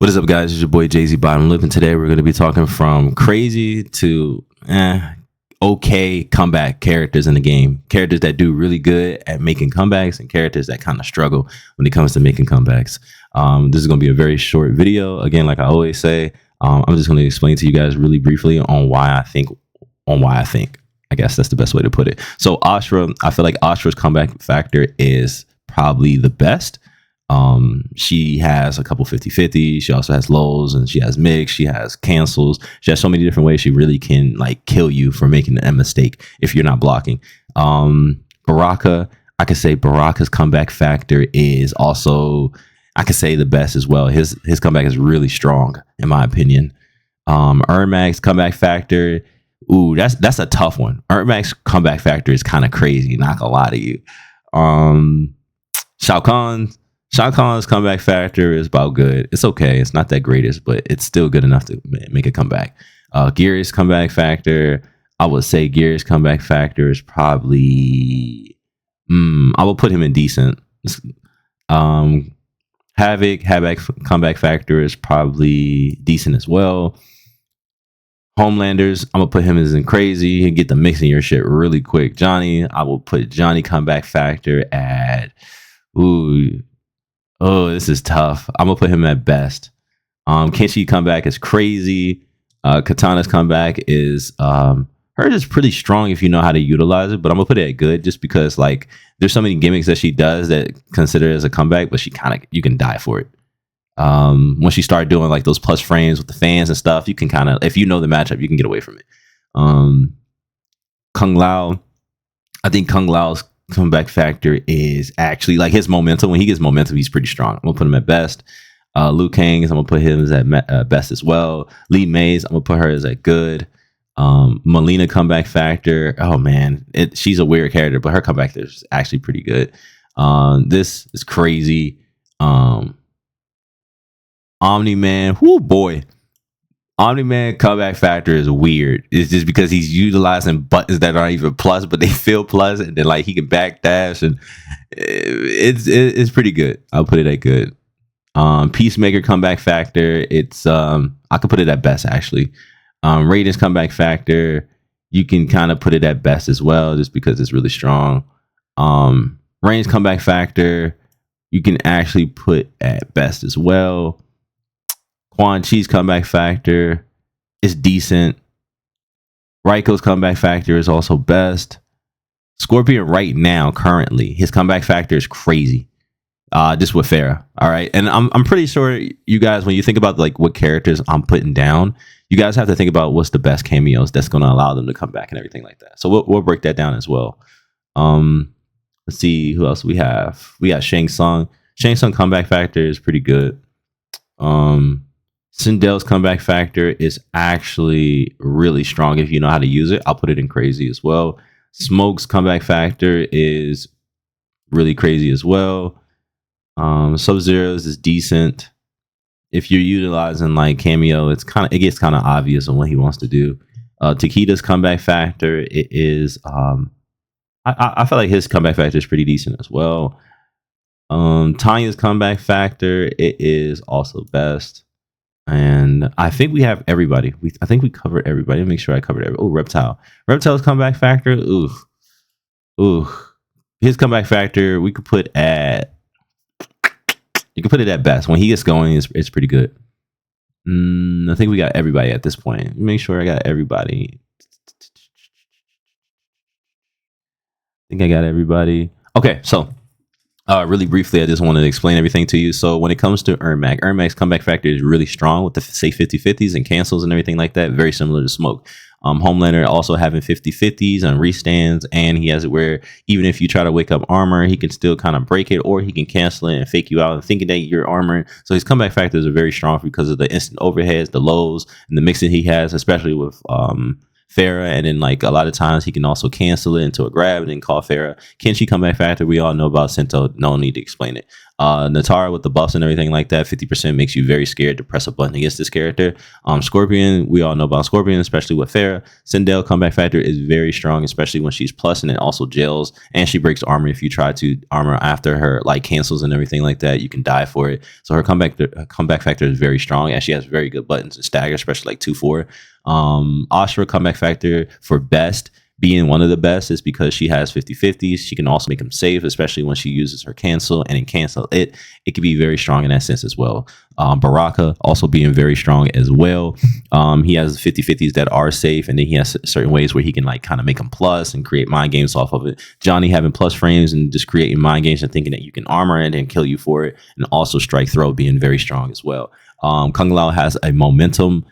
What is up, guys? It's your boy Jay-Z Bottom Lip, and today we're going to be talking from crazy to okay comeback characters in the game. Characters that do really good at making comebacks and characters that kind of struggle when it comes to making comebacks. This is going to be a very short video. Again, like I always say, I'm just going to explain to you guys really briefly on why I think. I guess that's the best way to put it. So Ashra, I feel like Ashra's comeback factor is probably the best. She has a couple 50-50s. She also has lows, and she has mix. She has cancels. She has so many different ways she really can like kill you for making a mistake if you're not blocking. Baraka, I could say Baraka's comeback factor is also, I could say, the best as well. His comeback is really strong in my opinion. Ermac's comeback factor, ooh, that's a tough one. Ermac's comeback factor is kind of crazy, not gonna lie to you. Shao Kahn's comeback factor is about good. It's okay. It's not that greatest, but it's still good enough to make a comeback. Geary's comeback factor, I would say Geary's comeback factor is probably, I will put him in decent. Havoc comeback factor is probably decent as well. Homelander's, I'm gonna put him as in crazy. He get the mixing your shit really quick. Johnny, I will put Johnny comeback factor at, this is tough. I'm gonna put him at best. Kenshi comeback is crazy. Katana's comeback is hers is pretty strong if you know how to utilize it, but I'm gonna put it at good just because like there's so many gimmicks that she does that consider it as a comeback, but you can die for it. Once you start doing like those plus frames with the fans and stuff, you can kind of, if you know the matchup, you can get away from it. Kung Lao, I think Kung Lao's comeback factor is actually like his momentum. When he gets momentum, he's pretty strong. I'm gonna put him at best. Liu Kang's, I'm gonna put him as at best as well. Lee May's, I'm gonna put her as at good. Melina comeback factor, oh man, she's a weird character, but her comeback is actually pretty good. This is crazy. Omni-Man, whoo boy. Omni-Man comeback factor is weird. It's just because he's utilizing buttons that aren't even plus, but they feel plus, and then like he can backdash, and it's pretty good. I'll put it at good. Peacemaker comeback factor, it's I could put it at best actually. Raiden's comeback factor, you can kind of put it at best as well, just because it's really strong. Rain's comeback factor, you can actually put at best as well. Quan Chi's comeback factor is decent. Raiko's comeback factor is also best. Scorpion right now, currently, his comeback factor is crazy. Just with Farah. All right. And I'm pretty sure you guys, when you think about like what characters I'm putting down, you guys have to think about what's the best cameos that's going to allow them to come back and everything like that. So we'll break that down as well. Let's see who else we have. We got Shang Tsung. Shang Tsung comeback factor is pretty good. Sindel's comeback factor is actually really strong if you know how to use it. I'll put it in crazy as well. Smoke's comeback factor is really crazy as well. Sub-Zero's is decent. If you're utilizing like cameo, it gets kind of obvious on what he wants to do. Takeda's comeback factor, it is I feel like his comeback factor is pretty decent as well. Tanya's comeback factor, it is also best. And I think we have everybody. I think we covered everybody. Let me make sure I covered everybody. Oh, Reptile. Reptile's comeback factor, ooh. His comeback factor, you could put it at best. When he gets going, it's pretty good. I think we got everybody at this point. Make sure I got everybody. I think I got everybody. Okay, so really briefly, I just wanted to explain everything to you. So when it comes to Ermac's comeback factor is really strong with the say 50-50s and cancels and everything like that. Very similar to Smoke. Homelander also having 50-50s and restands, and he has it where even if you try to wake up armor, he can still kind of break it, or he can cancel it and fake you out and thinking that you're armoring. So his comeback factors are very strong because of the instant overheads, the lows, and the mixing he has, especially with Farah, and then like a lot of times he can also cancel it into a grab and then call Farah. Kenshi comeback factor, we all know about Sento, no need to explain it. Natara with the buffs and everything like that, 50% makes you very scared to press a button against this character. Scorpion, we all know about Scorpion, especially with Farah. Sindel comeback factor is very strong, especially when she's plus, and it also jails, and she breaks armor if you try to armor after her like cancels and everything like that. You can die for it. So her comeback factor is very strong, and she has very good buttons and stagger, especially like 2-4. Ashura comeback factor for best, being one of the best, is because she has 50-50s. She can also make them safe, especially when she uses her cancel, and in cancel it can be very strong in that sense as well. Baraka also being very strong as well. He has 50-50s that are safe, and then he has certain ways where he can like kind of make them plus and create mind games off of it. Johnny having plus frames and just creating mind games and thinking that you can armor it and kill you for it, and also strike throw being very strong as well. Kung Lao has a momentum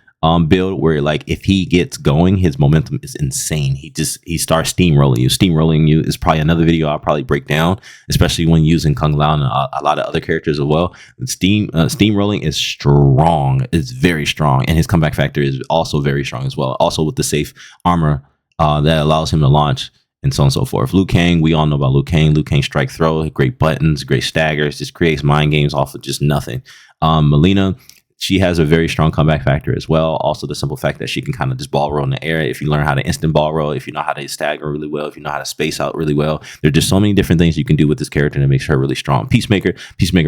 build where like if he gets going, his momentum is insane. He starts steamrolling you. Steamrolling you is probably another video I'll probably break down, especially when using Kung Lao and a lot of other characters as well. Steamrolling is strong. It's very strong, and his comeback factor is also very strong as well. Also with the safe armor that allows him to launch, and so on and so forth. Liu Kang, we all know about Liu Kang. Liu Kang strike throw, great buttons, great staggers, just creates mind games off of just nothing. Melina, she has a very strong comeback factor as well. Also, the simple fact that she can kind of just ball roll in the air. If you learn how to instant ball roll, if you know how to stagger really well, if you know how to space out really well, there's just so many different things you can do with this character that makes her really strong. Peacemaker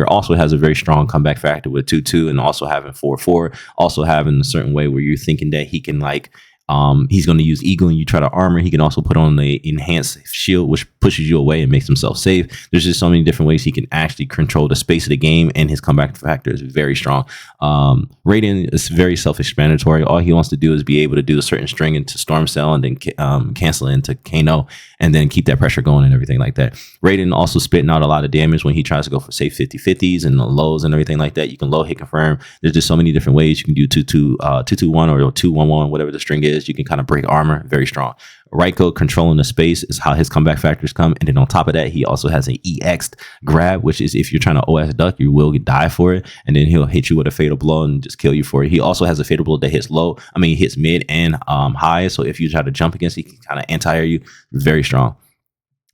also has a very strong comeback factor with 2-2 and also having 4-4. Also having a certain way where you're thinking that he can like he's going to use Eagle and you try to armor. He can also put on the enhanced shield, which pushes you away and makes himself safe. There's just so many different ways he can actually control the space of the game, and his comeback factor is very strong. Raiden is very self-explanatory. All he wants to do is be able to do a certain string into Storm Cell and then cancel it into Kano, and then keep that pressure going and everything like that. Raiden also spitting out a lot of damage when he tries to go for say 50-50s and the lows and everything like that. You can low hit confirm. There's just so many different ways you can do 2-2, 2-2-1 or 2-1-1, whatever the string is. You can kind of break armor, very strong. Raiko controlling the space is how his comeback factors come. And then on top of that, he also has an EX grab, which is if you're trying to OS duck, you will die for it. And then he'll hit you with a fatal blow and just kill you for it. He also has a fatal blow that hits hits mid and high. So if you try to jump against it, he can kind of anti-air you. Very strong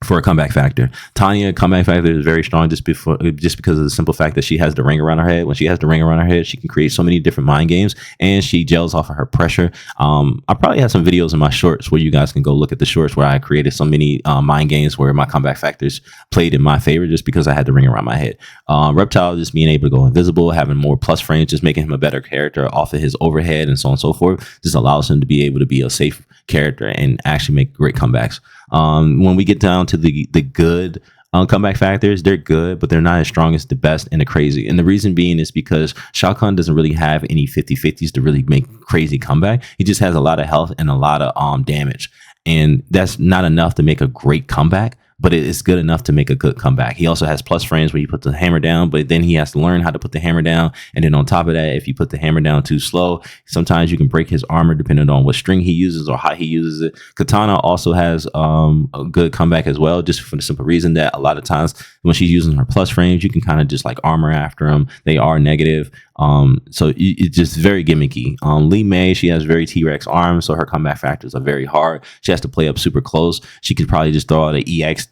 for a comeback factor. Tanya comeback factor is very strong just because of the simple fact that she has the ring around her head. When she has the ring around her head, she can create so many different mind games, and she gels off of her pressure. I probably have some videos in my shorts where you guys can go look at the shorts where I created so many mind games where my comeback factors played in my favor just because I had the ring around my head. Reptile just being able to go invisible, having more plus frames, just making him a better character off of his overhead and so on and so forth, just allows him to be able to be a safe character and actually make great comebacks. When we get down to the good comeback factors, they're good, but they're not as strong as the best and the crazy. And the reason being is because Shao Kahn doesn't really have any 50-50s to really make crazy comeback. He just has a lot of health and a lot of damage. And that's not enough to make a great comeback, but it is good enough to make a good comeback. He also has plus frames where he puts the hammer down, but then he has to learn how to put the hammer down. And then on top of that, if you put the hammer down too slow, sometimes you can break his armor depending on what string he uses or how he uses it. Katana also has a good comeback as well, just for the simple reason that a lot of times when she's using her plus frames, you can kind of just like armor after them. They are negative. So it's just very gimmicky. Lee May, she has very T-Rex arms, so her comeback factors are very hard. She has to play up super close. She could probably just throw out an EX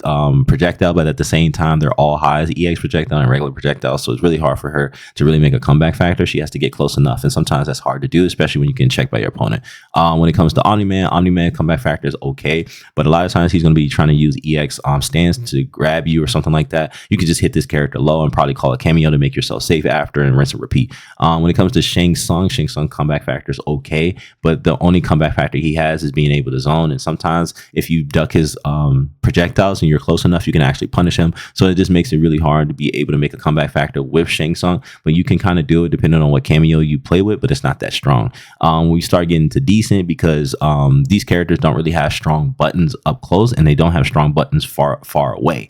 projectile, but at the same time, they're all highs, EX projectile and regular projectile. So it's really hard for her to really make a comeback factor. She has to get close enough, and sometimes that's hard to do, especially when you get checked by your opponent. When it comes to Omni-Man comeback factor is okay, but a lot of times he's going to be trying to use EX stance to grab you or something like that. You can just hit this character low and probably call a cameo to make yourself safe after and rinse and repeat. When it comes to Shang Tsung comeback factor is okay, but the only comeback factor he has is being able to zone. And sometimes if you duck his projectiles and you're close enough, you can actually punish him. So it just makes it really hard to be able to make a comeback factor with Shang Tsung, but you can kind of do it depending on what cameo you play with, but it's not that strong. We start getting to decent because these characters don't really have strong buttons up close, and they don't have strong buttons far away.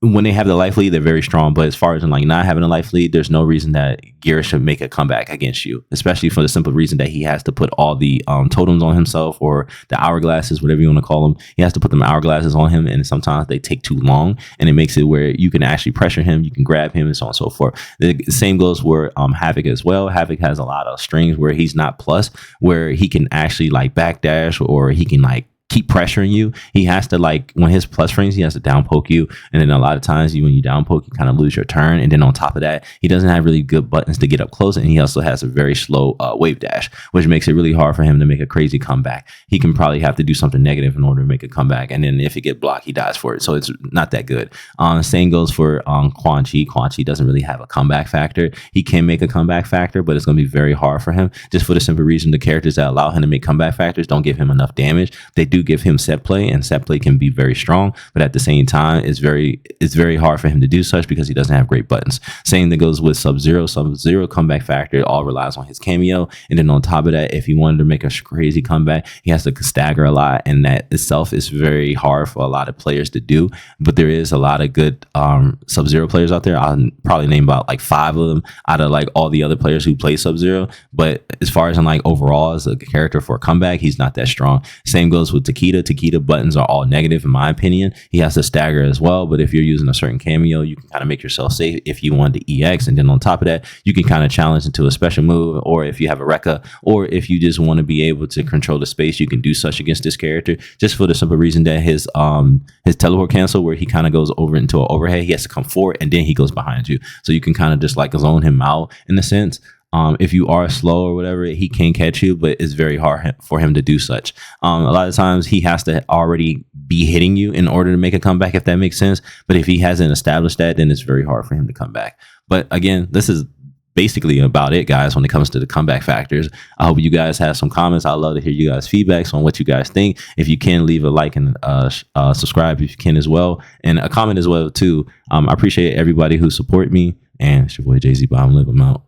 when they have the life lead, they're very strong. But as far as in like not having a life lead, there's no reason that Gear should make a comeback against you, especially for the simple reason that he has to put all the totems on himself, or the hourglasses, whatever you want to call them. He has to put them hourglasses on him, and sometimes they take too long, and it makes it where you can actually pressure him, you can grab him, and so on and so forth. The same goes for Havoc as well. Havoc has a lot of strings where he's not plus, where he can actually like backdash, or he can like keep pressuring you. He has to like, when his plus frames, he has to down poke you, and then a lot of times when you down poke, you kind of lose your turn. And then on top of that, he doesn't have really good buttons to get up close, and he also has a very slow wave dash, which makes it really hard for him to make a crazy comeback. He can probably have to do something negative in order to make a comeback, and then if he get blocked, he dies for it. So it's not that good. Same goes for Quan Chi. Quan Chi doesn't really have a comeback factor. He can make a comeback factor, but it's going to be very hard for him, just for the simple reason the characters that allow him to make comeback factors don't give him enough damage. They do give him set play, and set play can be very strong, but at the same time, it's very hard for him to do such because he doesn't have great buttons. Same that goes with Sub-Zero. Sub-Zero comeback factor all relies on his cameo, and then on top of that, if he wanted to make a crazy comeback, he has to stagger a lot, and that itself is very hard for a lot of players to do. But there is a lot of good Sub-Zero players out there. I'll probably name about like 5 of them out of like all the other players who play Sub-Zero. But as far as in like overall as a character for a comeback, he's not that strong. Same goes with Takeda. Takeda buttons are all negative in my opinion. He has to stagger as well, but if you're using a certain cameo, you can kind of make yourself safe if you want the EX, and then on top of that, you can kind of challenge into a special move, or if you have a Rekka, or if you just want to be able to control the space, you can do such against this character, just for the simple reason that his teleport cancel, where he kind of goes over into an overhead, he has to come forward and then he goes behind you, so you can kind of just like zone him out in a sense. If you are slow or whatever, he can catch you, but it's very hard for him to do such. A lot of times he has to already be hitting you in order to make a comeback, if that makes sense. But if he hasn't established that, then it's very hard for him to come back. But again, this is basically about it, guys, when it comes to the comeback factors. I hope you guys have some comments. I'd love to hear you guys' feedbacks on what you guys think. If you can, leave a like and subscribe if you can as well, and a comment as well too. I appreciate everybody who support me, and it's your boy Jay-Z. I'm out.